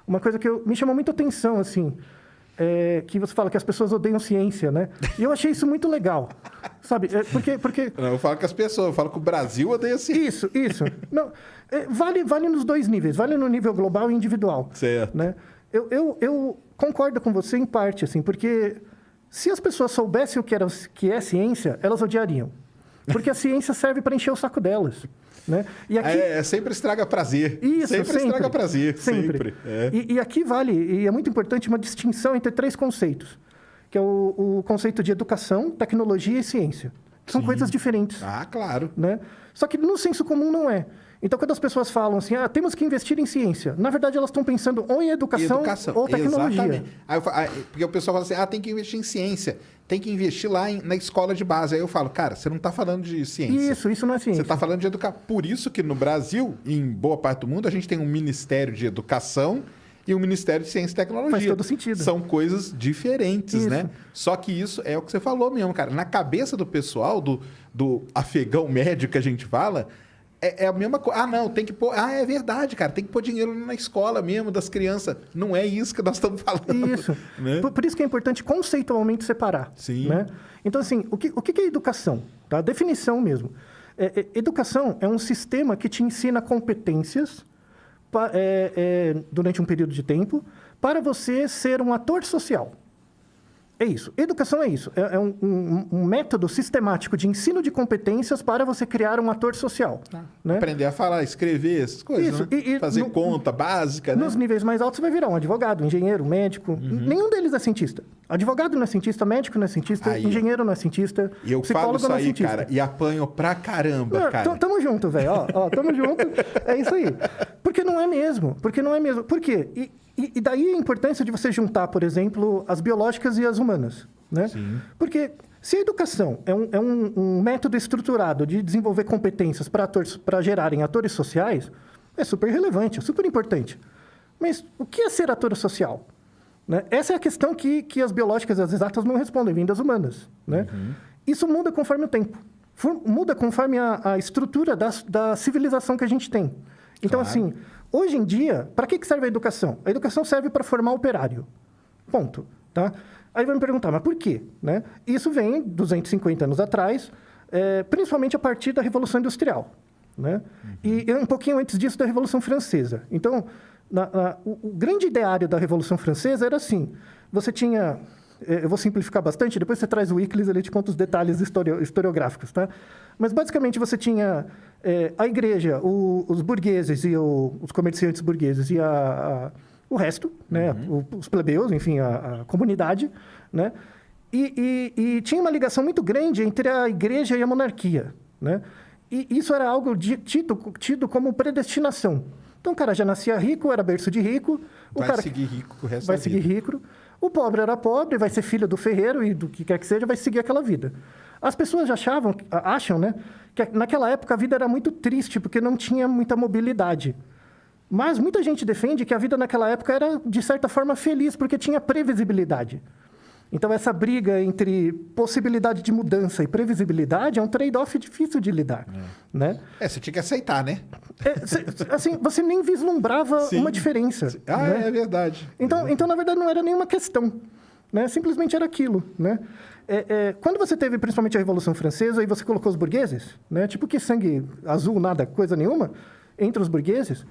Uma coisa que me chamou muita atenção, assim, que você fala que as pessoas odeiam ciência, né? E eu achei isso muito legal, sabe? Porque... Não, eu falo que as pessoas, eu falo que o Brasil odeia ciência. Isso. Não, vale nos dois níveis, vale no nível global e individual. Certo. Né? Eu concordo com você em parte, assim, porque se as pessoas soubessem o que é ciência, elas odiariam. Porque a ciência serve para encher o saco delas. Né? E aqui... sempre estraga prazer. Isso, sempre estraga prazer. Sempre. E aqui vale, e é muito importante, uma distinção entre 3 conceitos, que é o conceito de educação, tecnologia e ciência. São coisas diferentes. Ah, claro. Né? Só que no senso comum não é. Então, quando as pessoas falam assim, temos que investir em ciência, na verdade, elas estão pensando ou em educação ou tecnologia. Exatamente. Porque o pessoal fala assim, tem que investir em ciência, tem que investir lá na escola de base. Aí eu falo, cara, você não está falando de ciência. Isso não é ciência. Você está falando de educação. Por isso que no Brasil, e em boa parte do mundo, a gente tem um Ministério de Educação e um Ministério de Ciência e Tecnologia. Faz todo sentido. São coisas diferentes, né? Só que isso é o que você falou mesmo, cara. Na cabeça do pessoal, do afegão médio que a gente fala... É a mesma coisa. Não, tem que pôr... é verdade, cara. Tem que pôr dinheiro na escola mesmo, das crianças. Não é isso que nós estamos falando. Isso. Né? Por isso que é importante conceitualmente separar. Sim. Né? Então, assim, o que é educação? Tá? A definição mesmo. Educação é um sistema que te ensina competências durante um período de tempo para você ser um ator social. É isso. Educação é isso. É um método sistemático de ensino de competências para você criar um ator social. Né? Aprender a falar, escrever, essas coisas. Isso. Né? Fazer conta básica. Nos níveis mais altos, você vai virar um advogado, um engenheiro, um médico. Nenhum deles é cientista. Advogado não é cientista, médico não é cientista, engenheiro não é cientista, e eu psicólogo falo isso não é aí, cientista. cara, e apanho pra caramba, cara. Tamo junto, velho. Tamo junto. É isso aí. Porque não é mesmo. Por quê? E daí a importância de você juntar, por exemplo, as biológicas e as humanas. Né? Sim. Porque se a educação é um método estruturado de desenvolver competências para gerarem atores sociais, é super relevante, é super importante. Mas o que é ser ator social? Né? Essa é a questão que as biológicas e as exatas não respondem, vêm das humanas. Né? Isso muda conforme o tempo. Muda conforme a estrutura da civilização que a gente tem. Então, assim... Hoje em dia, para que serve a educação? A educação serve para formar operário. Ponto. Tá? Aí vai me perguntar, mas por quê? Né? Isso vem 250 anos atrás, principalmente a partir da Revolução Industrial. Né? E um pouquinho antes disso, da Revolução Francesa. Então, o grande ideário da Revolução Francesa era assim, você tinha... Eu vou simplificar bastante, depois você traz o Iclis, ele te conta os detalhes historiográficos. Tá? Mas, basicamente, você tinha a igreja, os burgueses e os comerciantes burgueses e o resto, né? Os plebeus, enfim, a comunidade. Né? E tinha uma ligação muito grande entre a igreja e a monarquia. Né? E isso era algo tido como predestinação. Então, o cara já nascia rico, era berço de rico. Vai seguir rico o resto vai seguir rico. O pobre era pobre, vai ser filho do ferreiro e do que quer que seja, vai seguir aquela vida. As pessoas acham, né, que naquela época a vida era muito triste, porque não tinha muita mobilidade. Mas muita gente defende que a vida naquela época era, de certa forma, feliz, porque tinha previsibilidade. Então, essa briga entre possibilidade de mudança e previsibilidade é um trade-off difícil de lidar. Né? Você tinha que aceitar, né? Assim, você nem vislumbrava uma diferença. Né? É verdade. Então, na verdade, não era nenhuma questão. Né? Simplesmente era aquilo. Né? Quando você teve, principalmente, a Revolução Francesa, e você colocou os burgueses, né? Tipo que sangue azul, nada, coisa nenhuma, entre os burgueses,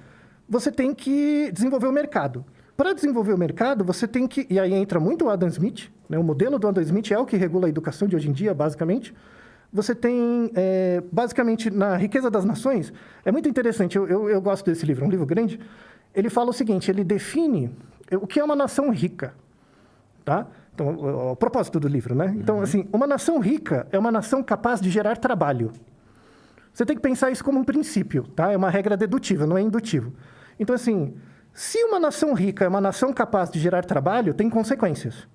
você tem que desenvolver o mercado. Para desenvolver o mercado, você tem que... E aí entra muito o Adam Smith, né? O modelo do Adam Smith é o que regula a educação de hoje em dia, basicamente. Você tem, basicamente, na Riqueza das Nações... É muito interessante, eu gosto desse livro, é um livro grande. Ele fala o seguinte, ele define o que é uma nação rica. Tá? Então, o propósito do livro, né? Então, assim, uma nação rica é uma nação capaz de gerar trabalho. Você tem que pensar isso como um princípio, tá? É uma regra dedutiva, não é indutivo. Então, assim... Se uma nação rica é uma nação capaz de gerar trabalho, tem consequências.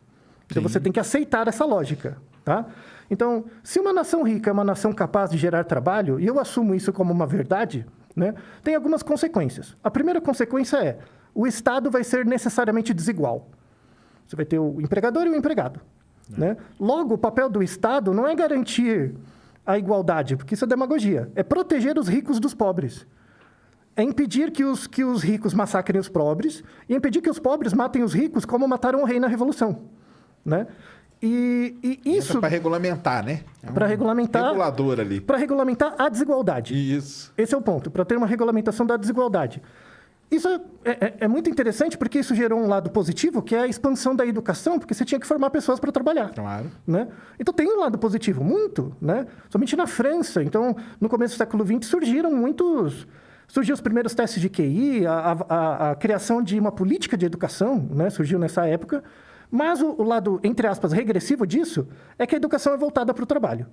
Então, você tem que aceitar essa lógica. Tá? Então, se uma nação rica é uma nação capaz de gerar trabalho, e eu assumo isso como uma verdade, né, tem algumas consequências. A primeira consequência é, o Estado vai ser necessariamente desigual. Você vai ter o empregador e o empregado. Né? Logo, o papel do Estado não é garantir a igualdade, porque isso é demagogia. É proteger os ricos dos pobres. é impedir que os ricos massacrem os pobres e impedir que os pobres matem os ricos como mataram o rei na Revolução, né? E isso... Para regulamentar, né? Para regulamentar... Regulador ali. Para regulamentar a desigualdade. Isso. Esse é o ponto, para ter uma regulamentação da desigualdade. Isso é muito interessante porque isso gerou um lado positivo, que é a expansão da educação, porque você tinha que formar pessoas para trabalhar. Claro. Né? Então, tem um lado positivo, muito, né? Somente na França. Então, no começo do século XX, surgiu os primeiros testes de QI, a criação de uma política de educação, né? Surgiu nessa época. Mas o lado, entre aspas, regressivo disso é que a educação é voltada para o trabalho.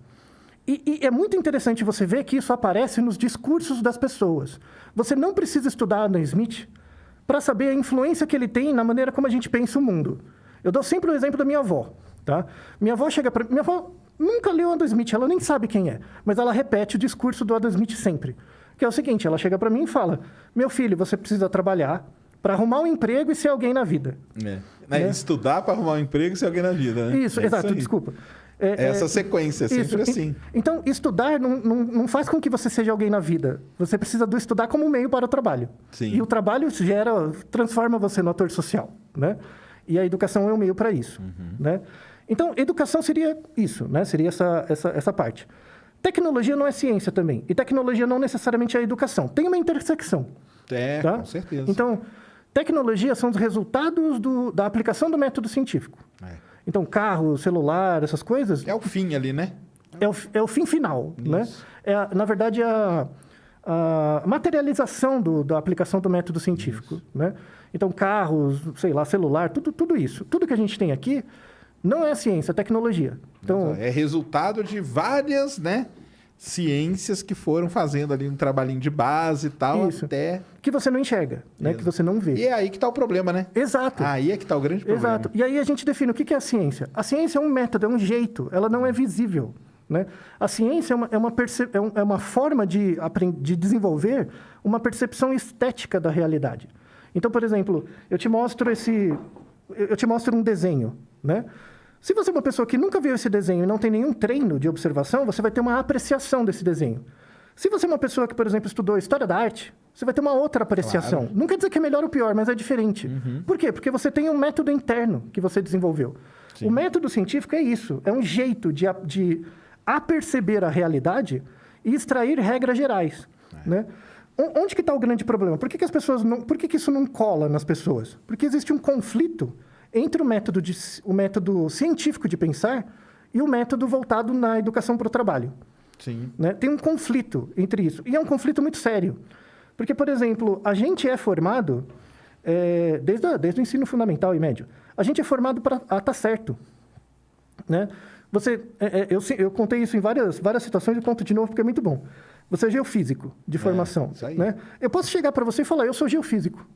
E é muito interessante você ver que isso aparece nos discursos das pessoas. Você não precisa estudar Adam Smith para saber a influência que ele tem na maneira como a gente pensa o mundo. Eu dou sempre o exemplo da minha avó. Tá? Minha avó chega para... Minha avó nunca leu Adam Smith, ela nem sabe quem é, mas ela repete o discurso do Adam Smith sempre. Que é o seguinte, ela chega para mim e fala, meu filho, você precisa trabalhar para arrumar um emprego e ser alguém na vida. Estudar para arrumar um emprego e ser alguém na vida, né? Isso, exato, desculpa. Essa sequência, é sempre assim. Então, estudar não faz com que você seja alguém na vida. Você precisa do estudar como meio para o trabalho. Sim. E o trabalho transforma você no ator social, né? E a educação é um meio para isso, né? Então, educação seria isso, né? Seria essa parte. Tecnologia não é ciência também. E tecnologia não necessariamente é educação. Tem uma intersecção. Tá? Com certeza. Então, tecnologia são os resultados da aplicação do método científico. Então, carro, celular, essas coisas... É o fim ali, né? É o fim final, né? Na verdade, a materialização da aplicação do método científico, né? Então, carros, sei lá, celular, tudo isso. Tudo que a gente tem aqui não é ciência, é tecnologia. Então, é resultado de várias, né, ciências que foram fazendo ali um trabalhinho de base e tal, isso. até... Que você não enxerga, né? Que você não vê. E é aí que está o problema, né? Exato. Aí é que está o grande problema. Exato. E aí a gente define o que é a ciência. A ciência é um método, é um jeito, ela não é visível, né? A ciência é uma forma de desenvolver uma percepção estética da realidade. Então, por exemplo, eu te mostro um desenho, né? Se você é uma pessoa que nunca viu esse desenho e não tem nenhum treino de observação, você vai ter uma apreciação desse desenho. Se você é uma pessoa que, por exemplo, estudou História da Arte, você vai ter uma outra apreciação. Claro. Não quer dizer que é melhor ou pior, mas é diferente. Por quê? Porque você tem um método interno que você desenvolveu. Sim. O método científico é isso. É um jeito de aperceber a realidade e extrair regras gerais. Né? Onde que está o grande problema? Por que as pessoas por que isso não cola nas pessoas? Porque existe um conflito entre o método científico de pensar e o método voltado na educação para o trabalho. Sim. Né? Tem um conflito entre isso. E é um conflito muito sério. Porque, por exemplo, a gente é formado, desde o ensino fundamental e médio, a gente é formado para estar certo. Né? Eu contei isso em várias situações e conto de novo porque é muito bom. Você é geofísico de formação. Isso aí. Né? Eu posso chegar para você e falar, eu sou geofísico.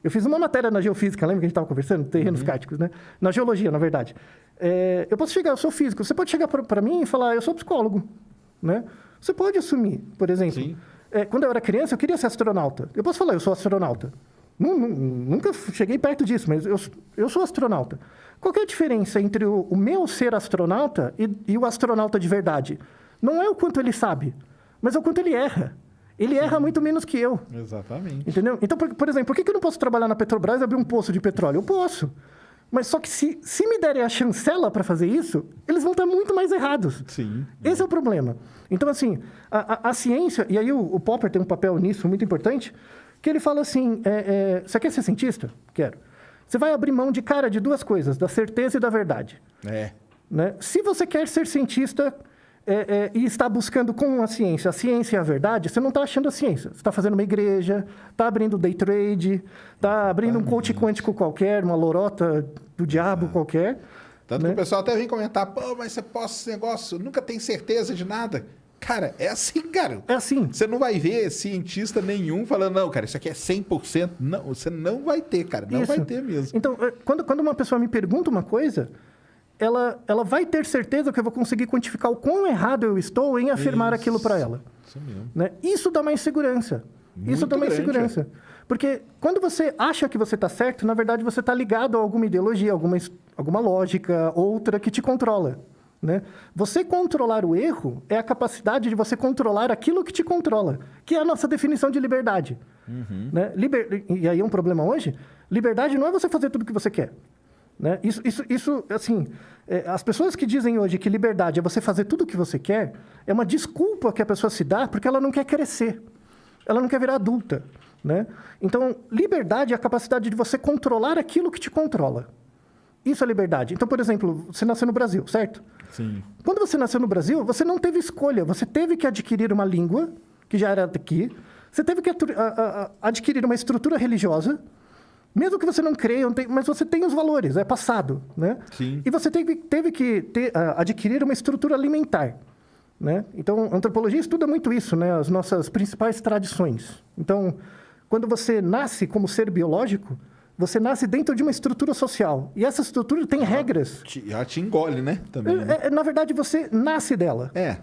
Eu fiz uma matéria na geofísica, lembra que a gente estava conversando? Terrenos kárticos, né? Na geologia, na verdade. Eu posso chegar, eu sou físico. Você pode chegar para mim e falar, eu sou psicólogo. Né? Você pode assumir, por exemplo. Sim. Quando eu era criança, eu queria ser astronauta. Eu posso falar, eu sou astronauta. Nunca cheguei perto disso, mas eu sou astronauta. Qual que é a diferença entre o meu ser astronauta e o astronauta de verdade? Não é o quanto ele sabe, mas é o quanto ele erra. Ele erra muito menos que eu. Exatamente. Entendeu? Então, por exemplo, por que eu não posso trabalhar na Petrobras e abrir um poço de petróleo? Eu posso. Mas só que se me derem a chancela para fazer isso, eles vão estar muito mais errados. Sim. Esse é o problema. Então, assim, a ciência... E aí o Popper tem um papel nisso muito importante, que ele fala assim, você quer ser cientista? Quero. Você vai abrir mão de duas coisas, da certeza e da verdade. Né? Se você quer ser cientista... e está buscando com a ciência e a verdade, você não está achando a ciência. Você está fazendo uma igreja, está abrindo day trade, está abrindo um coach quântico qualquer, uma lorota do diabo qualquer. Tanto né? que o pessoal até vem comentar, pô, mas você posta esse negócio, nunca tem certeza de nada. Cara, é assim, cara. É assim. Você não vai ver cientista nenhum falando, não, cara, isso aqui é 100%. Não, você não vai ter, cara. Não vai ter mesmo. Então, quando uma pessoa me pergunta uma coisa... Ela vai ter certeza que eu vou conseguir quantificar o quão errado eu estou em afirmar aquilo para ela. Isso mesmo. Né? Isso dá mais segurança. Isso dá mais segurança. Porque quando você acha que você está certo, na verdade você está ligado a alguma ideologia, alguma lógica, outra que te controla. Né? Você controlar o erro é a capacidade de você controlar aquilo que te controla, que é a nossa definição de liberdade. Né? E aí é um problema hoje. Liberdade não é você fazer tudo o que você quer. Né? Isso assim, as pessoas que dizem hoje que liberdade é você fazer tudo o que você quer, é uma desculpa que a pessoa se dá porque ela não quer crescer. Ela não quer virar adulta. Né? Então, liberdade é a capacidade de você controlar aquilo que te controla. Isso é liberdade. Então, por exemplo, você nasceu no Brasil, certo? Sim. Quando você nasceu no Brasil, você não teve escolha. Você teve que adquirir uma língua, que já era daqui. Você teve que adquirir uma estrutura religiosa, mesmo que você não creia, mas você tem os valores, é passado. Né? Sim. E você teve que adquirir uma estrutura alimentar. Né? Então, a antropologia estuda muito isso, né? As nossas principais tradições. Então, quando você nasce como ser biológico, você nasce dentro de uma estrutura social. E essa estrutura tem regras. Ela te engole, né? Também, né? Na verdade, você nasce dela. É.